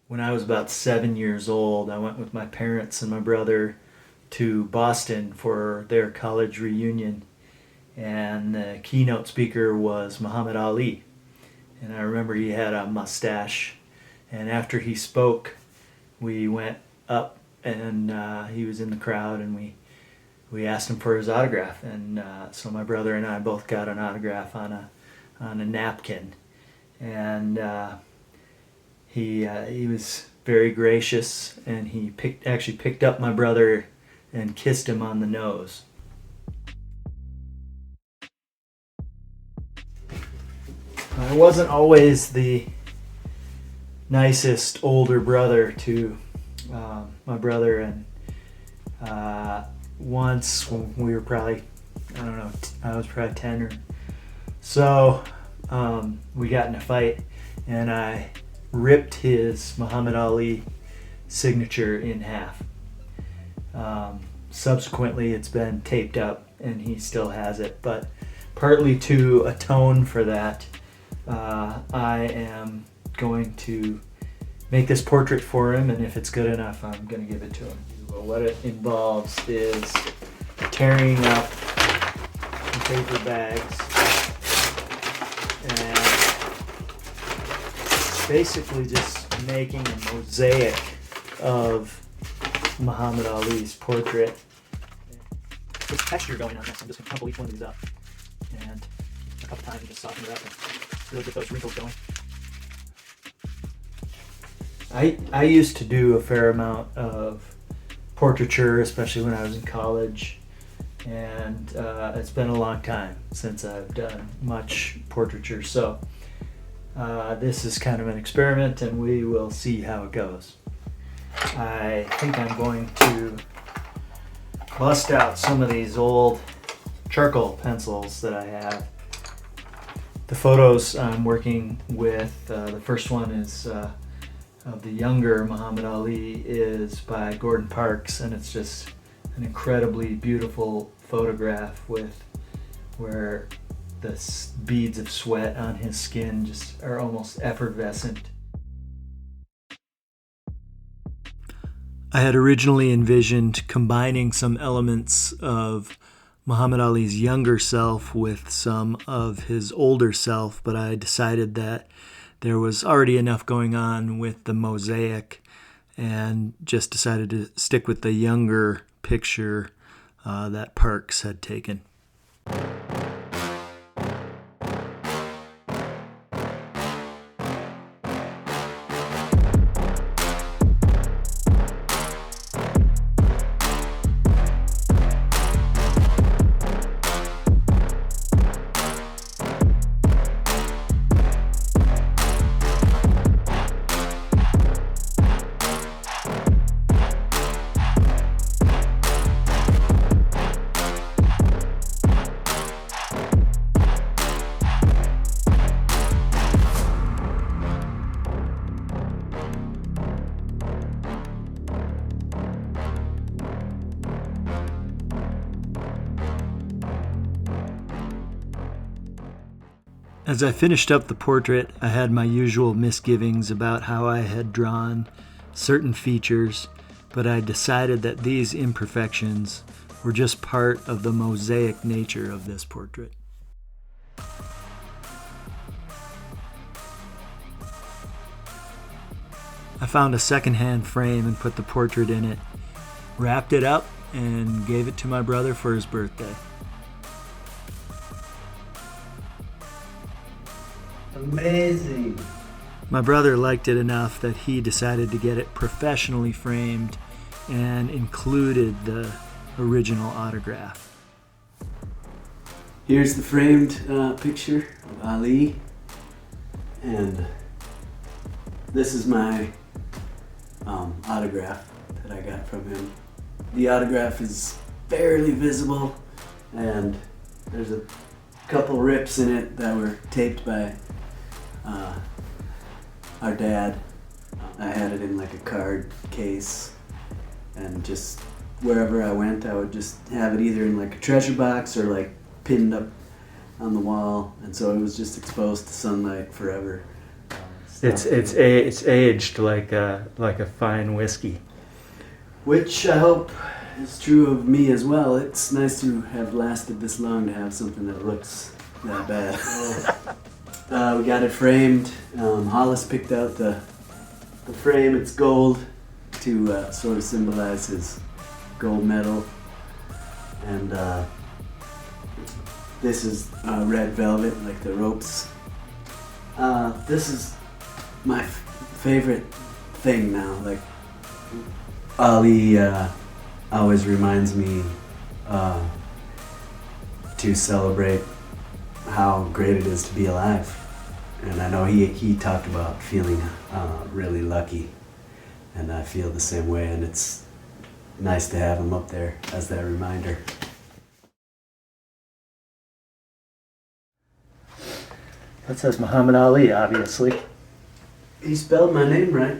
When I was about 7 years old, I went with my parents and my brother to Boston for their college reunion, and the keynote speaker was Muhammad Ali. And I remember he had a mustache, and after he spoke, we went up and he was in the crowd, and we asked him for his autograph, and so my brother and I both got an autograph on a napkin, and he was very gracious, and he actually picked up my brother and kissed him on the nose. I wasn't always the nicest older brother to my brother, and once when we were probably, I don't know, I was probably 10 or so, we got in a fight, and I ripped his Muhammad Ali signature in half. Subsequently, it's been taped up, and he still has it, but partly to atone for that, I am going to make this portrait for him, and if it's good enough, I'm going to give it to him. Well, what it involves is tearing up the paper bags and basically just making a mosaic of Muhammad Ali's portrait. There's texture going on this. I'm just going to crumple each one of these up and a couple times and just soften it up and really get those wrinkles going. I used to do a fair amount of portraiture, especially when I was in college, and it's been a long time since I've done much portraiture, so this is kind of an experiment, and we will see how it goes. I think I'm going to bust out some of these old charcoal pencils that I have. The photos I'm working with, the first one is of the younger Muhammad Ali, is by Gordon Parks, and it's just an incredibly beautiful photograph with where the beads of sweat on his skin just are almost effervescent. I had originally envisioned combining some elements of Muhammad Ali's younger self with some of his older self, but I decided that there was already enough going on with the mosaic and just decided to stick with the younger picture that Parks had taken. As I finished up the portrait, I had my usual misgivings about how I had drawn certain features, but I decided that these imperfections were just part of the mosaic nature of this portrait. I found a second-hand frame and put the portrait in it, wrapped it up, and gave it to my brother for his birthday. Amazing. My brother liked it enough that he decided to get it professionally framed and included the original autograph. Here's the framed picture of Ali, and this is my autograph that I got from him. The autograph is barely visible, and there's a couple rips in it that were taped by our dad. I had it in like a card case, and just wherever I went, I would just have it either in like a treasure box or like pinned up on the wall, and so it was just exposed to sunlight forever. It's aged like a fine whiskey. Which I hope is true of me as well. It's nice to have lasted this long to have something that looks that bad. We got it framed. Hollis picked out the frame. It's gold to sort of symbolize his gold medal. And this is red velvet, like the ropes. This is my favorite thing now. Like, Ali always reminds me to celebrate how great it is to be alive. And I know he talked about feeling really lucky, and I feel the same way, and it's nice to have him up there as that reminder. That says Muhammad Ali, obviously. He spelled my name right.